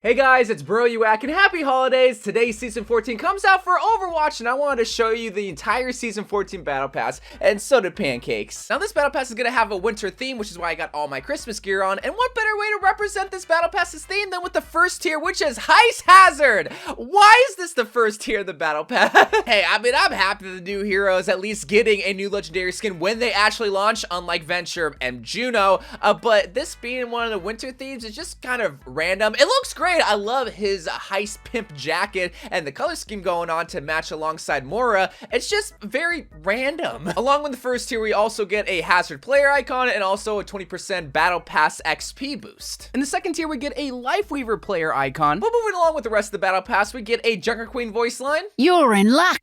Hey guys, it's Bro You Wack and happy holidays! Today's Season 14 comes out for Overwatch and I wanted to show you the entire Season 14 Battle Pass, and so did Pancakes. Now this Battle Pass is going to have a winter theme, which is why I got all my Christmas gear on, and what better way to represent this Battle Pass's theme than with the first tier, which is Heist Hazard! Why is this the first tier of the Battle Pass? Hey, I mean, I'm happy the new heroes at least getting a new legendary skin when they actually launch, unlike Venture and Juno, but this being one of the winter themes is just kind of random. It looks great. I love his heist pimp jacket and the color scheme going on to match alongside Moira. It's just very random. Along with the first tier, we also get a Hazard player icon and also a 20% Battle Pass XP boost. In the second tier, we get a Lifeweaver player icon. But moving along with the rest of the Battle Pass, we get a Junker Queen voice line. You're in luck.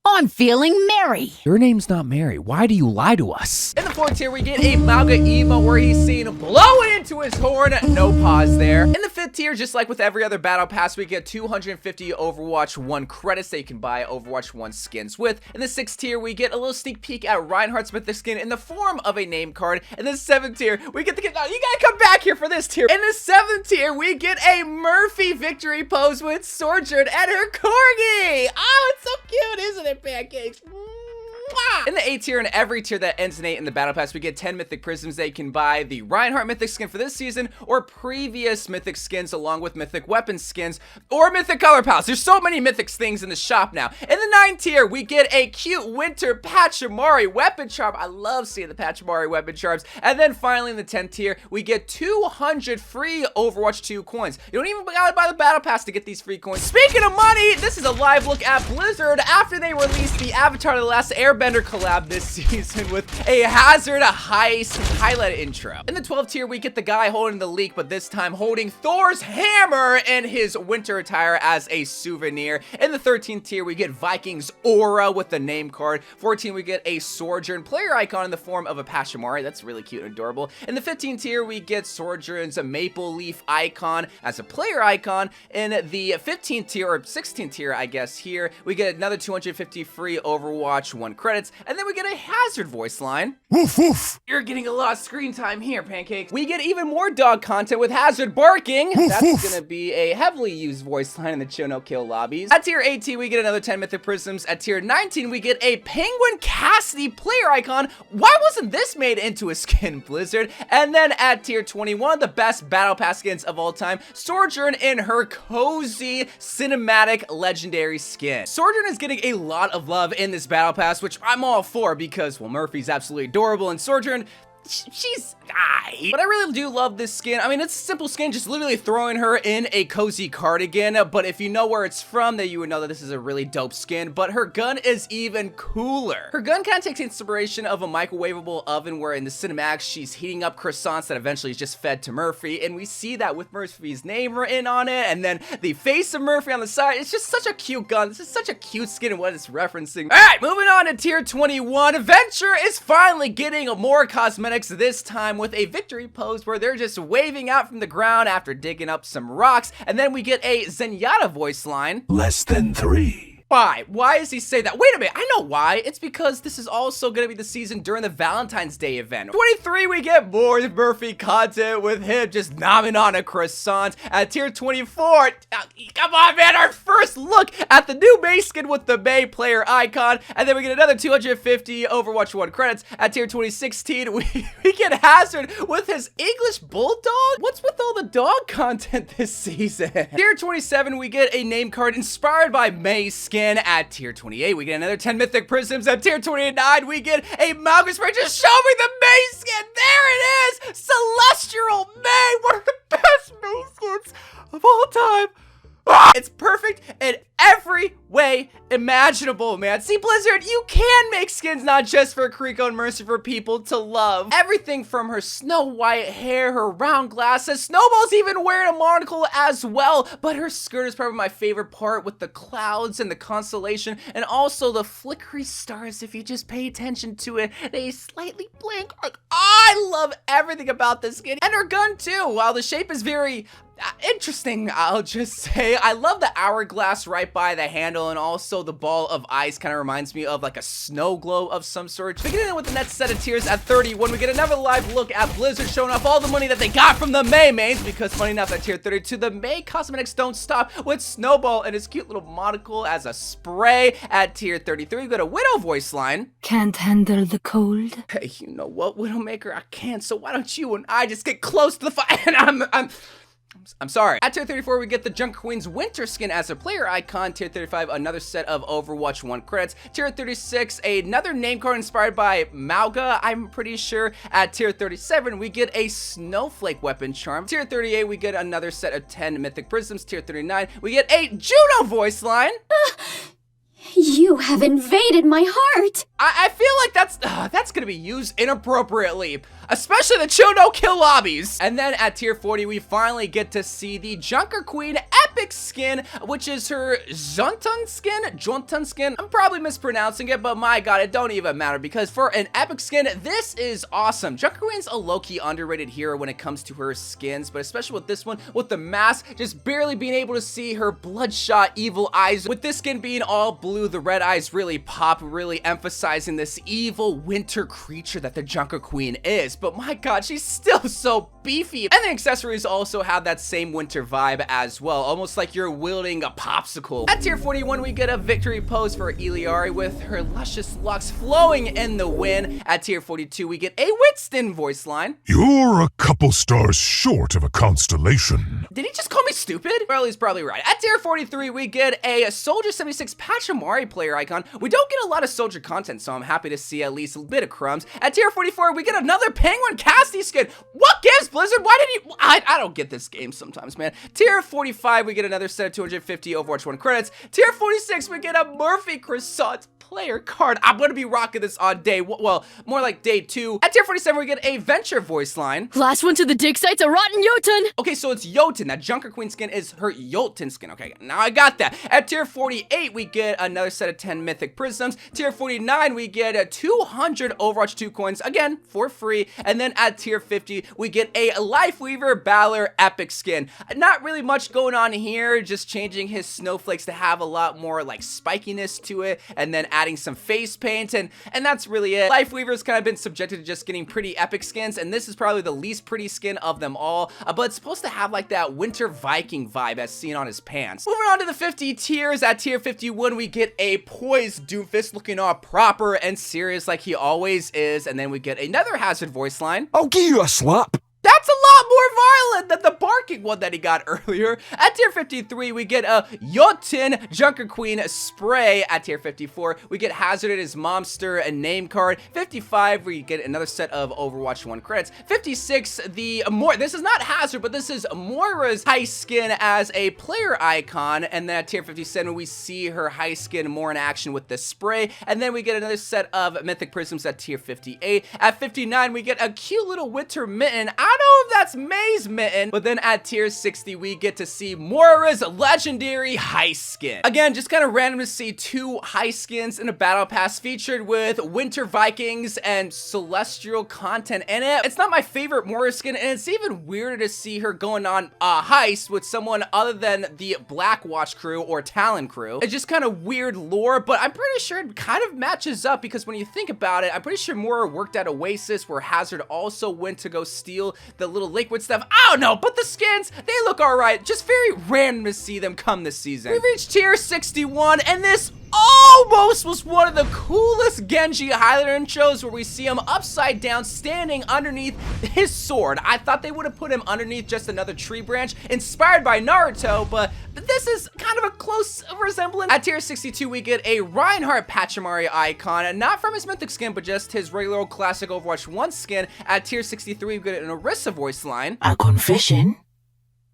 I'm feeling merry. Your name's not Mary. Why do you lie to us? In the fourth tier, we get a Mauga emo where he's seen blowing into his horn. No pause there. In the fifth tier, just like with every other Battle Pass, we get 250 Overwatch 1 credits that you can buy Overwatch 1 skins with. In the sixth tier, we get a little sneak peek at Reinhardt's Mythic skin in the form of a name card. In the seventh tier, we get you gotta come back here for this tier. In the seventh tier, we get a Murphy victory pose with Sojourn and her corgi. Oh, it's so cute, isn't it? Pancakes. In the 8th tier and every tier that ends in 8 in the Battle Pass, we get 10 Mythic Prisms that you can buy the Reinhardt Mythic skin for this season, or previous Mythic skins along with Mythic Weapon skins, or Mythic Color Pals. There's so many Mythic things in the shop now. In the 9th tier, we get a cute winter Pachimari weapon charm. I love seeing the Pachimari weapon charms. And then finally in the 10th tier, we get 200 free Overwatch 2 coins. You don't even gotta buy the Battle Pass to get these free coins. Speaking of money, this is a live look at Blizzard after they released the Avatar: The Last Airbender collab this season with a Hazard heist highlight intro. In the 12th tier, we get the guy holding the leak, but this time holding Thor's hammer and his winter attire as a souvenir. In the 13th tier, we get Viking's aura with the name card. 14, we get a Sojourn player icon in the form of a Pachimari. That's really cute and adorable. In the 15th tier, we get Sojourn's maple leaf icon as a player icon. In the 15th tier, or 16th tier, I guess here, we get another 250 free Overwatch 1 credits. And then we get a Hazard voice line. Woof woof. You're getting a lot of screen time here, Pancakes. We get even more dog content with Hazard barking. Woof, that's woof. Gonna be a heavily used voice line in the Chill No Kill lobbies. At tier 18, we get another 10 Mythic Prisms. At tier 19, we get a Penguin Cassidy player icon. Why wasn't this made into a skin, Blizzard? And then at tier 21, the best Battle Pass skins of all time, Sojourn in her cozy cinematic legendary skin. Sojourn is getting a lot of love in this Battle Pass, which I'm all for because, well, Murphy's absolutely adorable and Sojourn, she's aight. But I really do love this skin. I mean, it's a simple skin, just literally throwing her in a cozy cardigan. But if you know where it's from, then you would know that this is a really dope skin. But her gun is even cooler. Her gun kind of takes inspiration of a microwavable oven where in the cinematics, she's heating up croissants that eventually is just fed to Murphy. And we see that with Murphy's name written on it. And then the face of Murphy on the side. It's just such a cute gun. This is such a cute skin and what it's referencing. All right, moving on to tier 21. Venture is finally getting more cosmetics, this time with a victory pose where they're just waving out from the ground after digging up some rocks. And then we get a Zenyatta voice line. Less than 3. Why? Why does he say that? Wait a minute, I know why. It's because this is also going to be the season during the Valentine's Day event. 23, we get more Murphy content with him just nomming on a croissant. At tier 24, come on, man, our first look at the new Mei Skin with the Mei player icon. And then we get another 250 Overwatch 1 credits. At tier 2016, we get Hazard with his English Bulldog. What's with all the dog content this season? Tier 27, we get a name card inspired by Mei Skin. At tier 28, we get another 10 Mythic Prisms. At tier 29, we get a Mauga Spray. Just show me the Mei Skin. There it is. Celestial Mei. One of the best Mei skins of all time. It's perfect in every way imaginable, man. See, Blizzard, you can make skins not just for Kriko and Mercy, for people to love. Everything from her snow white hair, her round glasses, Snowball's even wearing a monocle as well, but her skirt is probably my favorite part with the clouds and the constellation, and also the flickery stars. If you just pay attention to it, they slightly blink. Like, I love everything about this skin. And her gun too. While the shape is very Interesting, I'll just say. I love the hourglass right by the handle, and also the ball of ice kind of reminds me of like a snow globe of some sort. Beginning with the next set of tiers at 31, we get another live look at Blizzard showing off all the money that they got from the Mei mains, because funny enough, at tier 32, the Mei cosmetics don't stop with Snowball and his cute little monocle as a spray. At tier 33, we got a Widow voice line. Can't handle the cold. Hey, you know what, Widowmaker, I can't, so why don't you and I just get close to the fire? And I'm sorry. At tier 34, we get the Junker Queen's winter skin as a player icon. Tier 35, another set of Overwatch 1 credits. Tier 36, another name card inspired by Mauga, I'm pretty sure. At tier 37, we get a snowflake weapon charm. Tier 38, we get another set of 10 mythic prisms. Tier 39, we get a Juno voice line. You have invaded my heart. I feel like that's gonna be used inappropriately, especially the chill no kill lobbies. And then at tier 40, we finally get to see the Junker Queen epic skin, which is her Jontun skin. I'm probably mispronouncing it, but my god, it don't even matter, because for an epic skin, this is awesome. Junker Queen's a low-key underrated hero when it comes to her skins, but especially with this one, with the mask, just barely being able to see her bloodshot evil eyes. With this skin being all blue, the red eyes really pop, really emphasizing this evil winter creature that the Junker Queen is. But my god, she's still so beefy. And the accessories also have that same winter vibe as well, almost like you're wielding a popsicle. At tier 41, we get a victory pose for Iliari with her luscious locks flowing in the wind. At tier 42, we get a Winston voice line. You're a couple stars short of a constellation. Did he just call me stupid? Well, he's probably right. At tier 43, we get a Soldier 76 Pachamari player icon. We don't get a lot of Soldier content, so I'm happy to see at least a bit of crumbs. At tier 44, we get another Penguin Cassidy skin. What gives, Blizzard? Why did you... I don't get this game sometimes, man. Tier 45, we get another set of 250 Overwatch 1 credits. Tier 46, we get a Murphy Croissant player card. I'm gonna be rocking this on day, well, more like day 2. At tier 47, we get a Venture voice line. Last one to the dig site's a rotten Jotun. Okay, so it's Jotun. That Junker Queen skin is her Jotun skin. Okay, now I got that. At tier 48, we get another set of 10 mythic prisms. Tier 49, we get 200 Overwatch 2 coins, again, for free. And then at tier 50, we get a Lifeweaver Balor epic skin. Not really much going on here, just changing his snowflakes to have a lot more like spikiness to it, and then adding some face paint, and that's really it. Lifeweaver's kind of been subjected to just getting pretty epic skins, and this is probably the least pretty skin of them all, but it's supposed to have like that winter Viking vibe as seen on his pants. Moving on to the 50 tiers, at tier 51, we get a poised Doomfist looking all proper and serious like he always is, and then we get another Hazard voice line. I'll give you a slap. That's a lot more violent than the barking one that he got earlier. At tier 53, we get a Jotun Junker Queen spray. At tier 54, we get Hazard and his Momster and name card. 55, we get another set of Overwatch 1 credits. 56, this is not Hazard, but this is Moira's high skin as a player icon. And then at tier 57, we see her high skin more in action with the spray. And then we get another set of Mythic Prisms at tier 58. At 59, we get a cute little winter mitten. I don't know if that's Mei's mitten, but then at tier 60, we get to see Moira's legendary high skin. Again, just kind of random to see 2 high skins in a battle pass featured with Winter Vikings and Celestial content in it. It's not my favorite Moira skin, and it's even weirder to see her going on a heist with someone other than the Blackwatch crew or Talon crew. It's just kind of weird lore, but I'm pretty sure it kind of matches up, because when you think about it, I'm pretty sure Moira worked at Oasis, where Hazard also went to go steal the little liquid stuff. I don't know, but the skins, they look alright. Just very random to see them come this season. We've reached tier 61, and this almost was one of the coolest Genji highlight shows, where we see him upside down standing underneath his sword. I thought they would have put him underneath just another tree branch inspired by Naruto, but this is kind of a close resemblance. At tier 62, we get a Reinhardt Pachamari icon, not from his mythic skin, but just his regular old classic Overwatch 1 skin. At tier 63, we get an Orisa voice line. A confession?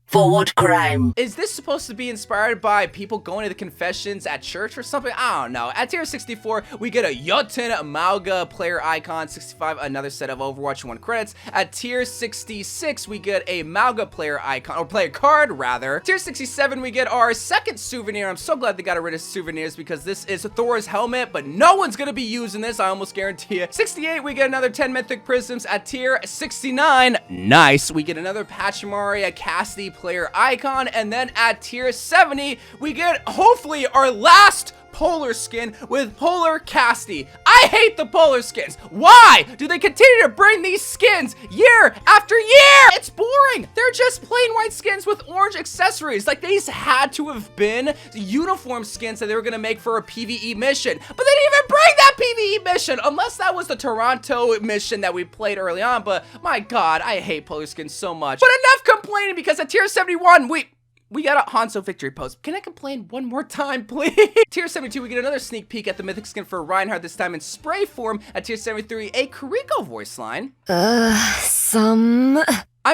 For what crime? Is this supposed to be inspired by people going to the confessions at church or something? I don't know. At tier 64, we get a Jotun Mauga player icon. 65, another set of Overwatch 1 credits. At tier 66, we get a Mauga player icon, or player card rather. Tier 67, we get our second souvenir. I'm so glad they got rid of souvenirs, because this is Thor's helmet, but no one's gonna be using this, I almost guarantee it. 68, we get another 10 mythic prisms. At tier 69, nice, we get another Pachamari, a Cassidy player icon. And then at tier 70, we get hopefully our last polar skin with Polar Cassidy. I hate the polar skins. Why do they continue to bring these skins year after year? It's boring. They're just plain white skins with orange accessories. Like, these had to have been uniform skins that they were gonna make for a PvE mission, but they didn't even bring that PvE mission, unless that was the Toronto mission that we played early on. But my god, I hate polar skins so much. But enough complaining, because at tier 71, we got a Hanzo victory pose. Can I complain one more time, please? Tier 72, we get another sneak peek at the mythic skin for Reinhardt, this time in spray form. At tier 73, a Kiriko voice line. I'm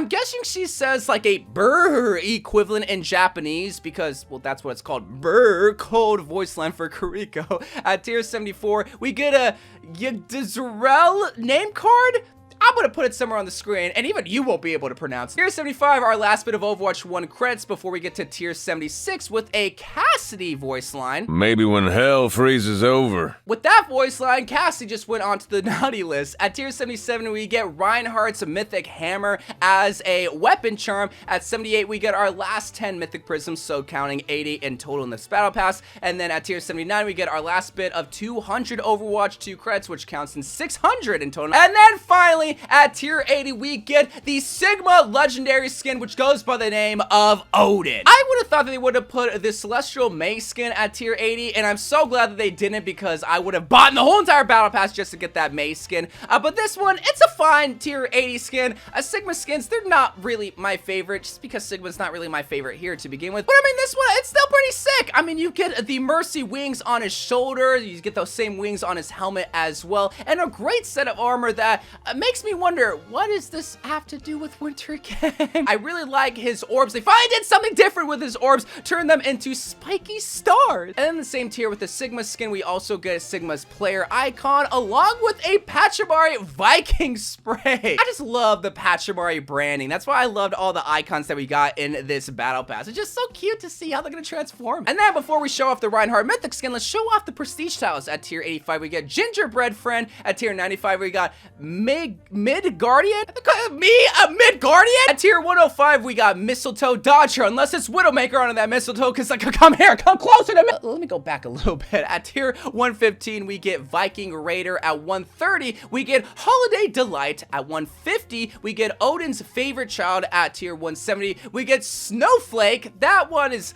guessing she says like a brr equivalent in Japanese because, well, that's what it's called. Brr, code voice line for Kiriko. At tier 74, we get a Yggdrasil name card. I'm gonna put it somewhere on the screen, and even you won't be able to pronounce it. Tier 75, our last bit of Overwatch 1 credits before we get to tier 76 with a Cassidy voice line. Maybe when hell freezes over. With that voice line, Cassidy just went onto the naughty list. At tier 77, we get Reinhardt's Mythic Hammer as a weapon charm. At 78, we get our last 10 Mythic Prisms, so counting 80 in total in this Battle Pass. And then at tier 79, we get our last bit of 200 Overwatch 2 credits, which counts in 600 in total. And then finally, at tier 80, we get the Sigma legendary skin, which goes by the name of Odin. I would have thought that they would have put the celestial Mei Skin at tier 80, and I'm so glad that they didn't, because I would have bought the whole entire battle pass just to get that Mei Skin. But this one, it's a fine tier 80 skin. Sigma skins, they're not really my favorite, just because Sigma's not really my favorite here to begin with. But I mean, this one, it's still pretty sick. I mean, you get the Mercy wings on his shoulder, you get those same wings on his helmet as well, and a great set of armor that makes me wonder, what does this have to do with winter again? I really like his orbs. They finally did something different with his orbs, turn them into spiky stars. And in the same tier with the Sigma skin, we also get Sigma's player icon along with a Pachymari Viking spray. I just love the Pachymari branding. That's why I loved all the icons that we got in this battle pass. It's just so cute to see how they're gonna transform. And then before we show off the Reinhardt Mythic skin, let's show off the prestige tiles. At tier 85, we get Gingerbread Friend. At tier 95, we got Mid-Guardian? A Mid-Guardian? At tier 105, we got Mistletoe Dodger, unless it's Widowmaker on that Mistletoe, because like, come here, come closer to me. Let me go back a little bit. At tier 115, we get Viking Raider. At 130, we get Holiday Delight. At 150, we get Odin's Favorite Child. At tier 170, we get Snowflake. That one is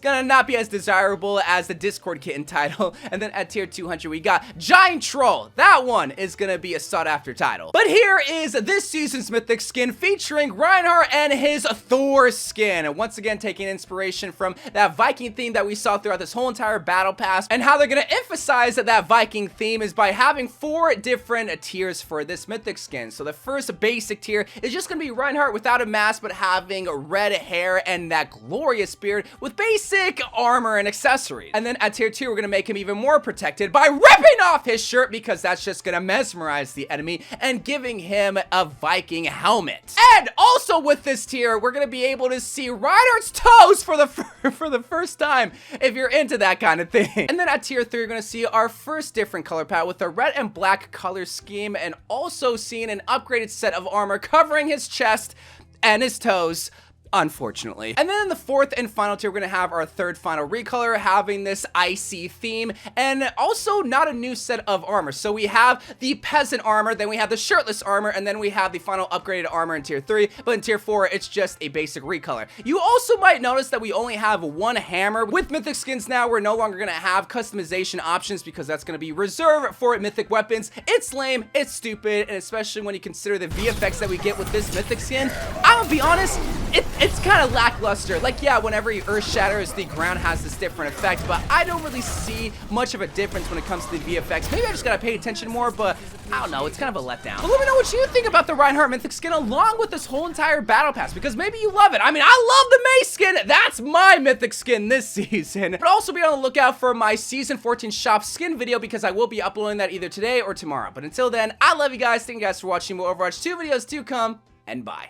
gonna not be as desirable as the Discord Kitten title. And then at tier 200, we got Giant Troll. That one is gonna be a sought after title. But here is this season's Mythic skin featuring Reinhardt and his Thor skin. And once again, taking inspiration from that Viking theme that we saw throughout this whole entire battle pass, and how they're gonna emphasize that Viking theme is by having 4 different tiers for this Mythic skin. So the first basic tier is just gonna be Reinhardt without a mask, but having red hair and that glorious beard with basic armor and accessories. And then at tier 2, we're gonna make him even more protected by ripping off his shirt, because that's just gonna mesmerize the enemy, and giving him a Viking helmet. And also with this tier, we're gonna be able to see Reinhardt's toes for the first time, if you're into that kind of thing. And then at tier 3, you're gonna see our first different color palette with the red and black color scheme, and also seeing an upgraded set of armor covering his chest and his toes, unfortunately. And then in the fourth and final tier, we're gonna have our third final recolor, having this icy theme, and also not a new set of armor. So we have the peasant armor, then we have the shirtless armor, and then we have the final upgraded armor in tier 3, but in tier 4, it's just a basic recolor. You also might notice that we only have one hammer. With Mythic skins now, we're no longer gonna have customization options, because that's gonna be reserved for Mythic weapons. It's lame, it's stupid, and especially when you consider the VFX that we get with this Mythic skin, I'll be honest, it's kind of lackluster. Like, yeah, whenever you earth shatters, the ground has this different effect, but I don't really see much of a difference when it comes to the VFX. Maybe I just gotta pay attention more, but I don't know, it's kind of a letdown. But let me know what you think about the Reinhardt Mythic skin along with this whole entire battle pass, because maybe you love it. I mean, I love the Mei skin. That's my Mythic skin this season. But also be on the lookout for my season 14 shop skin video, because I will be uploading that either today or tomorrow. But until then, I love you guys. Thank you guys for watching. More Overwatch 2 videos to come, and bye.